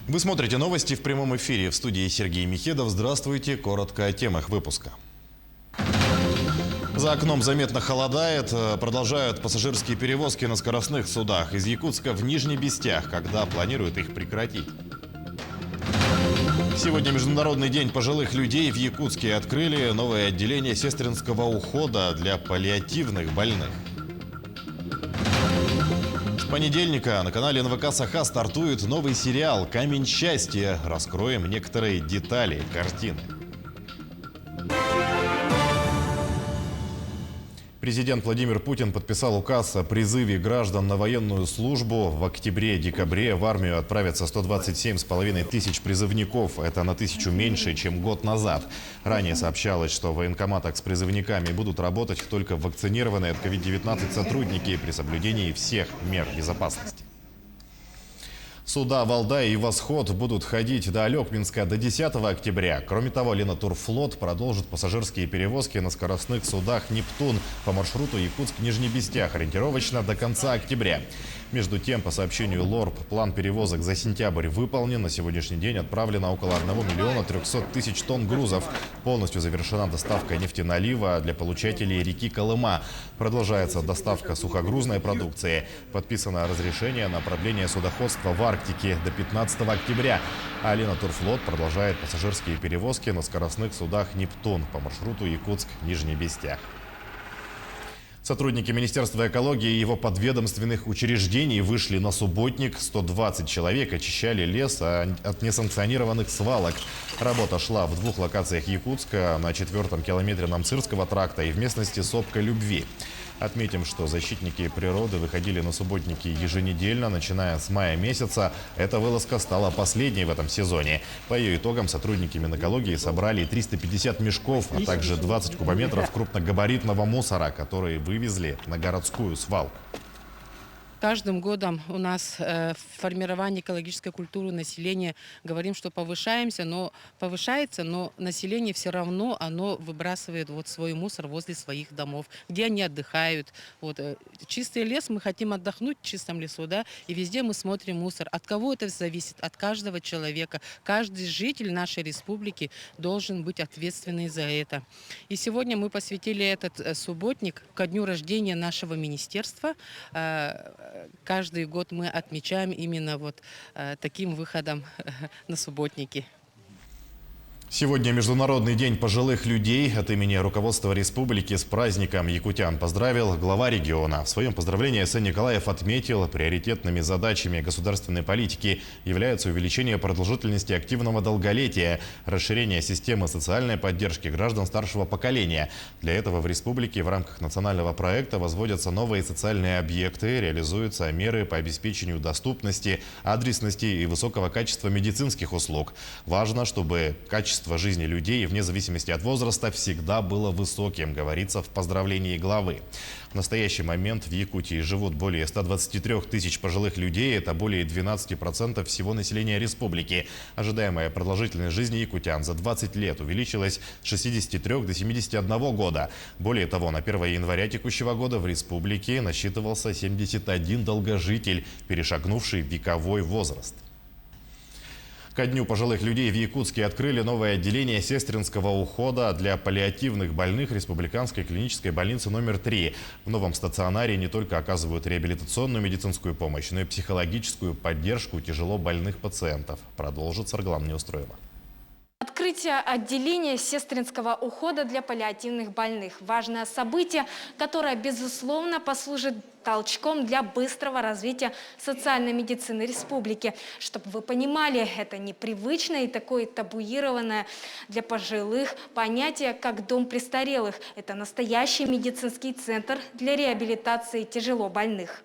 Вы смотрите новости в прямом эфире. В студии Сергей Михедов. Здравствуйте. Коротко о темах выпуска. За окном заметно холодает. Продолжают пассажирские перевозки на скоростных судах из Якутска в Нижний Бестях, когда планируют их прекратить. Сегодня Международный день пожилых людей. В Якутске открыли новое отделение сестринского ухода для паллиативных больных. С понедельника на канале НВК «Саха» стартует новый сериал «Камень счастья». Раскроем некоторые детали картины. Президент Владимир Путин подписал указ о призыве граждан на военную службу. В октябре-декабре в армию отправятся 127,5 тысяч призывников. Это на 1000 меньше, чем год назад. Ранее сообщалось, что в военкоматах с призывниками будут работать только вакцинированные от COVID-19 сотрудники при соблюдении всех мер безопасности. Суда «Валдай» и «Восход» будут ходить до Алекминска до 10 октября. Кроме того, Ленатурфлот продолжит пассажирские перевозки на скоростных судах «Нептун» по маршруту Якутск-Нижний Бестях ориентировочно до конца октября. Между тем, по сообщению ЛОРБ, план перевозок за сентябрь выполнен. На сегодняшний день отправлено около 1 300 000 тонн грузов. Полностью завершена доставка нефтеналива для получателей реки Колыма. Продолжается доставка сухогрузной продукции. Подписано разрешение на продление судоходства в Арктике до 15 октября. А Ленатурфлот продолжает пассажирские перевозки на скоростных судах «Нептун» по маршруту Якутск-Нижний Бестях. Сотрудники Министерства экологии и его подведомственных учреждений вышли на субботник. 120 человек очищали лес от несанкционированных свалок. Работа шла в 2 локациях Якутска: на 4-м километре Намцирского тракта и в местности Сопка-Любви. Отметим, что защитники природы выходили на субботники еженедельно, начиная с мая месяца. Эта вылазка стала последней в этом сезоне. По ее итогам сотрудники Минэкологии собрали 350 мешков, а также 20 кубометров крупногабаритного мусора, которые вывезли на городскую свалку. Каждым годом у нас в формировании экологической культуры населения говорим, что повышается, но население все равно оно выбрасывает свой мусор возле своих домов, где они отдыхают. Чистый лес, мы хотим отдохнуть в чистом лесу, да, и везде мы смотрим мусор. От кого это зависит? От каждого человека. Каждый житель нашей республики должен быть ответственный за это. И сегодня мы посвятили этот субботник ко дню рождения нашего министерства. Каждый год мы отмечаем именно таким выходом на субботники. Сегодня Международный день пожилых людей. От имени руководства республики с праздником якутян поздравил глава региона. В своем поздравлении Сэн Николаев отметил, приоритетными задачами государственной политики являются увеличение продолжительности активного долголетия, расширение системы социальной поддержки граждан старшего поколения. Для этого в республике в рамках национального проекта возводятся новые социальные объекты, реализуются меры по обеспечению доступности, адресности и высокого качества медицинских услуг. Важно, чтобы качество жизни людей, вне зависимости от возраста, всегда было высоким, говорится в поздравлении главы. В настоящий момент в Якутии живут более 123 тысяч пожилых людей. Это более 12% всего населения республики. Ожидаемая продолжительность жизни якутян за 20 лет увеличилась с 63 до 71 года. Более того, на 1 января текущего года в республике насчитывался 71 долгожитель, перешагнувший вековой возраст. Ко дню пожилых людей в Якутске открыли новое отделение сестринского ухода для паллиативных больных Республиканской клинической больницы номер 3. В новом стационаре не только оказывают реабилитационную медицинскую помощь, но и психологическую поддержку тяжело больных пациентов. Продолжит Сарглан Неустроева. Открытие отделения сестринского ухода для паллиативных больных – важное событие, которое, безусловно, послужит толчком для быстрого развития социальной медицины республики. Чтобы вы понимали, это непривычное и такое табуированное для пожилых понятие, как дом престарелых. Это настоящий медицинский центр для реабилитации тяжело больных.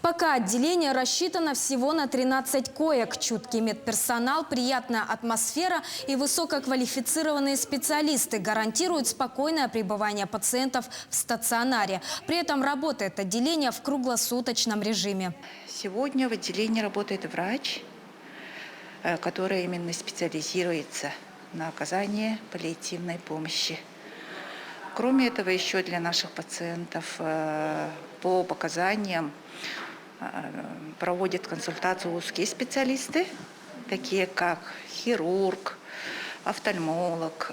Пока отделение рассчитано всего на 13 коек. Чуткий медперсонал, приятная атмосфера и высококвалифицированные специалисты гарантируют спокойное пребывание пациентов в стационаре. При этом работает отделение в круглосуточном режиме. Сегодня в отделении работает врач, который именно специализируется на оказании паллиативной помощи. Кроме этого, еще для наших пациентов по показаниям проводят консультацию узкие специалисты, такие как хирург, офтальмолог,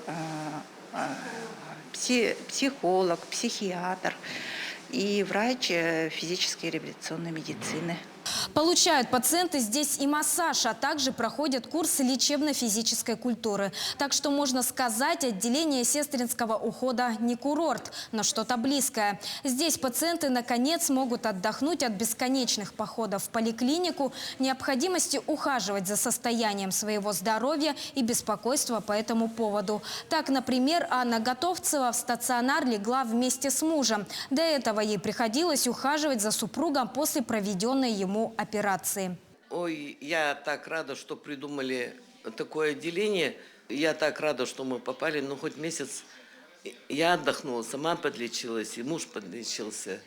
психолог, психиатр и врач физической и реабилитационной медицины. Получают пациенты здесь и массаж, а также проходят курс лечебно-физической культуры. Так что можно сказать, отделение сестринского ухода не курорт, но что-то близкое. Здесь пациенты наконец могут отдохнуть от бесконечных походов в поликлинику, необходимости ухаживать за состоянием своего здоровья и беспокойства по этому поводу. Так, например, Анна Готовцева в стационар легла вместе с мужем. До этого ей приходилось ухаживать за супругом после проведенной ему операции. Ой, я так рада, что придумали такое отделение. Я так рада, что мы попали. Ну, хоть месяц я отдохнула, сама подлечилась, и муж подлечился.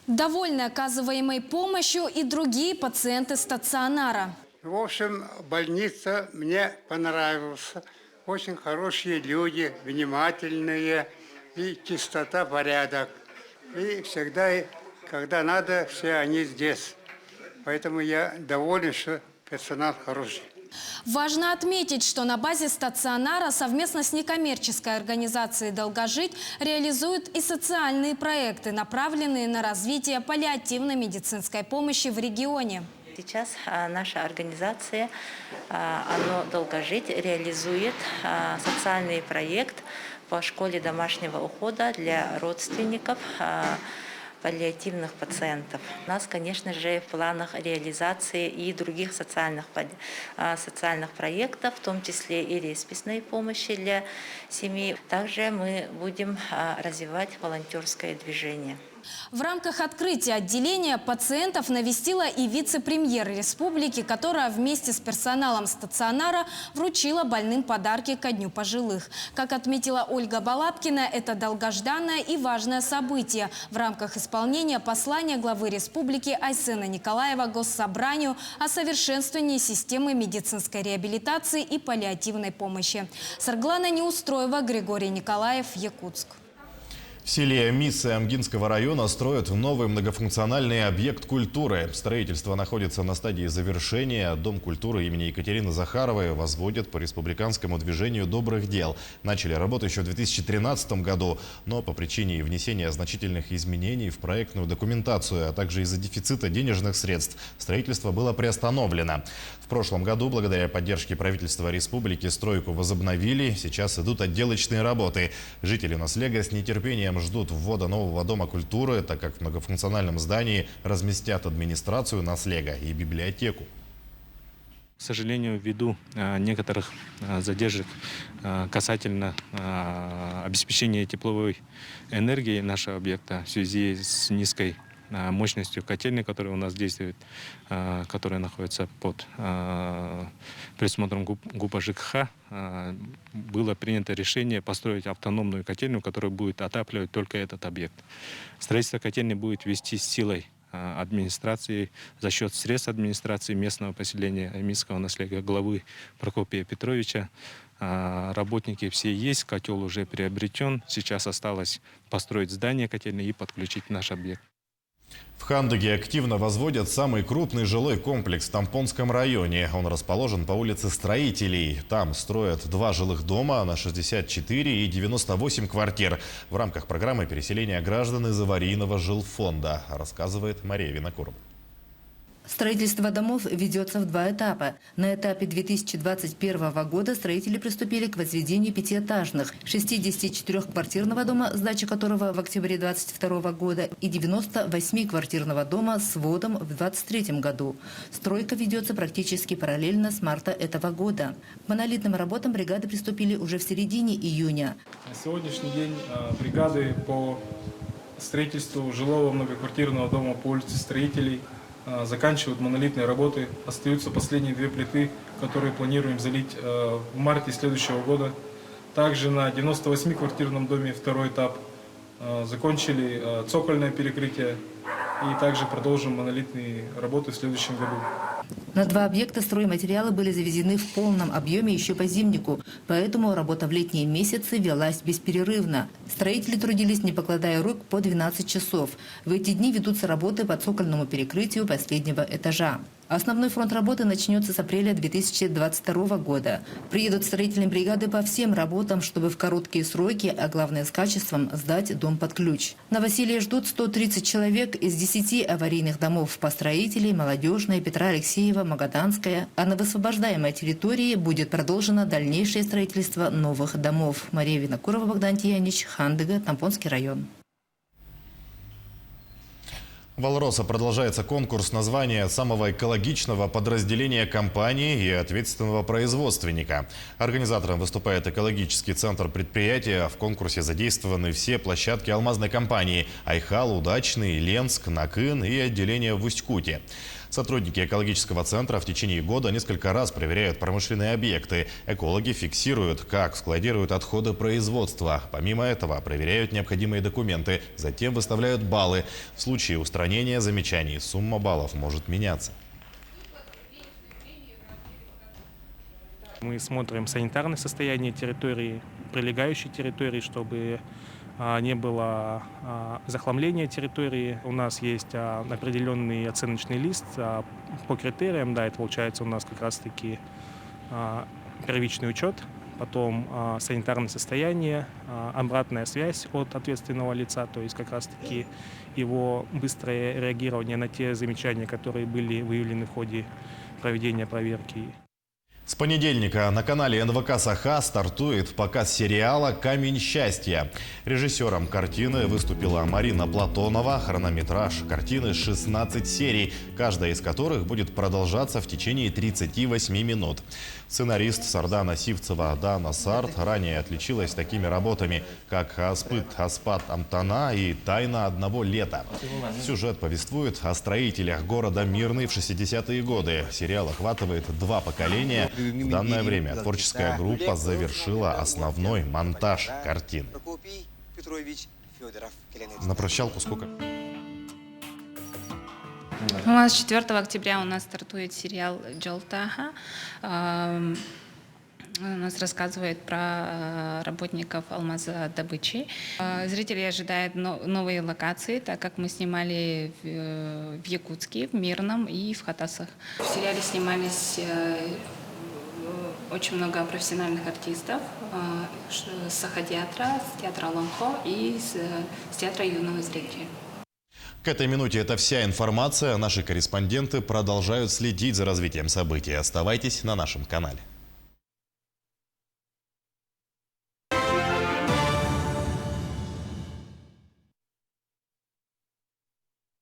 Довольны оказываемой помощью и другие пациенты стационара. В общем, больница мне понравилась. Очень хорошие люди, внимательные, и чистота, порядок. И всегда, когда надо, все они здесь. Поэтому я доволен, что персонал хороший. Важно отметить, что на базе стационара совместно с некоммерческой организацией «Долгожить» реализуют и социальные проекты, направленные на развитие паллиативной медицинской помощи в регионе. Сейчас наша организация «Оно Долгожить» реализует социальный проект по школе домашнего ухода для родственников паллиативных пациентов. У нас, конечно же, в планах реализации и других социальных проектов, в том числе и респисной помощи для семей. Также мы будем развивать волонтерское движение. В рамках открытия отделения пациентов навестила и вице-премьер республики, которая вместе с персоналом стационара вручила больным подарки ко Дню пожилых. Как отметила Ольга Балабкина, это долгожданное и важное событие в рамках исполнения послания главы республики Айсена Николаева Госсобранию о совершенствовании системы медицинской реабилитации и паллиативной помощи. Сарглана Неустроева, Григорий Николаев, Якутск. В селе Миссы Амгинского района строят новый многофункциональный объект культуры. Строительство находится на стадии завершения. Дом культуры имени Екатерины Захаровой возводят по республиканскому движению добрых дел. Начали работу еще в 2013 году, но по причине внесения значительных изменений в проектную документацию, а также из-за дефицита денежных средств, строительство было приостановлено. В прошлом году, благодаря поддержке правительства республики, стройку возобновили. Сейчас идут отделочные работы. Жители Наслега с нетерпением ждут ввода нового дома культуры, так как в многофункциональном здании разместят администрацию Наслега и библиотеку. К сожалению, ввиду некоторых задержек касательно обеспечения тепловой энергии нашего объекта в связи с низкой мощностью котельной, которая у нас действует, которая находится под присмотром ГУПа ЖКХ, было принято решение построить автономную котельную, которая будет отапливать только этот объект. Строительство котельной будет вести с силой администрации за счет средств администрации местного поселения Аминского Наслега главы Прокопия Петровича. Работники все есть, котел уже приобретен. Сейчас осталось построить здание котельной и подключить наш объект. В Хандыге активно возводят самый крупный жилой комплекс в Тампонском районе. Он расположен по улице Строителей. Там строят 2 жилых дома на 64 и 98 квартир в рамках программы переселения граждан из аварийного жилфонда, рассказывает Мария Винокурова. Строительство домов ведется в 2 этапа. На этапе 2021 года строители приступили к возведению 5-этажных, 64-квартирного дома, сдача которого в октябре 2022 года, и 98-квартирного дома с вводом в 2023 году. Стройка ведется практически параллельно с марта этого года. К монолитным работам бригады приступили уже в середине июня. На сегодняшний день бригады по строительству жилого многоквартирного дома по улице Строителей заканчивают монолитные работы. Остаются последние 2 плиты, которые планируем залить в марте следующего года. Также на 98-квартирном доме 2-й этап закончили цокольное перекрытие и также продолжим монолитные работы в следующем году. На 2 объекта стройматериалы были завезены в полном объеме еще по зимнику, поэтому работа в летние месяцы велась бесперерывно. Строители трудились, не покладая рук, по 12 часов. В эти дни ведутся работы по цокольному перекрытию последнего этажа. Основной фронт работы начнется с апреля 2022 года. Приедут строительные бригады по всем работам, чтобы в короткие сроки, а главное с качеством, сдать дом под ключ. Новоселье ждут 130 человек из 10 аварийных домов по строителей, Молодежная, Петра Алексеева, Магаданская. А на высвобождаемой территории будет продолжено дальнейшее строительство новых домов. Мария Винокурова, Богдан Тиянич, Хандыга, Тампонский район. В Алроса продолжается конкурс на звание самого экологичного подразделения компании и ответственного производственника. Организатором выступает экологический центр предприятия. В конкурсе задействованы все площадки алмазной компании – Айхал, Удачный, Ленск, Накын и отделение в Усть-Куте. Сотрудники экологического центра в течение года несколько раз проверяют промышленные объекты. Экологи фиксируют, как складируют отходы производства. Помимо этого, проверяют необходимые документы, затем выставляют баллы. В случае устранения замечаний сумма баллов может меняться. Мы смотрим санитарное состояние территории, прилегающей территории, чтобы не было захламления территории. У нас есть определенный оценочный лист по критериям. Да, это получается у нас как раз-таки первичный учет, потом санитарное состояние, обратная связь от ответственного лица, то есть как раз-таки его быстрое реагирование на те замечания, которые были выявлены в ходе проведения проверки. С понедельника на канале НВК «Саха» стартует показ сериала «Камень счастья». Режиссером картины выступила Марина Платонова. Хронометраж картины 16 серий, каждая из которых будет продолжаться в течение 38 минут. Сценарист Сардана Сивцева Дана Сарт ранее отличилась такими работами, как «Аспыт Аспат Амтана» и «Тайна одного лета». Сюжет повествует о строителях города Мирный в 60-е годы. Сериал охватывает 2 поколения. В данное время творческая группа завершила основной монтаж картин. На прощалку сколько? У нас 4 октября стартует сериал «Джолтаха». У нас рассказывает про работников алмазодобычи. Зрители ожидают новые локации, так как мы снимали в Якутске, в Мирном и в Хатасах. В сериале снимались очень много профессиональных артистов с Саха-театра, с театра Ломхо и с театра юного зрителя. К этой минуте это вся информация. Наши корреспонденты продолжают следить за развитием событий. Оставайтесь на нашем канале.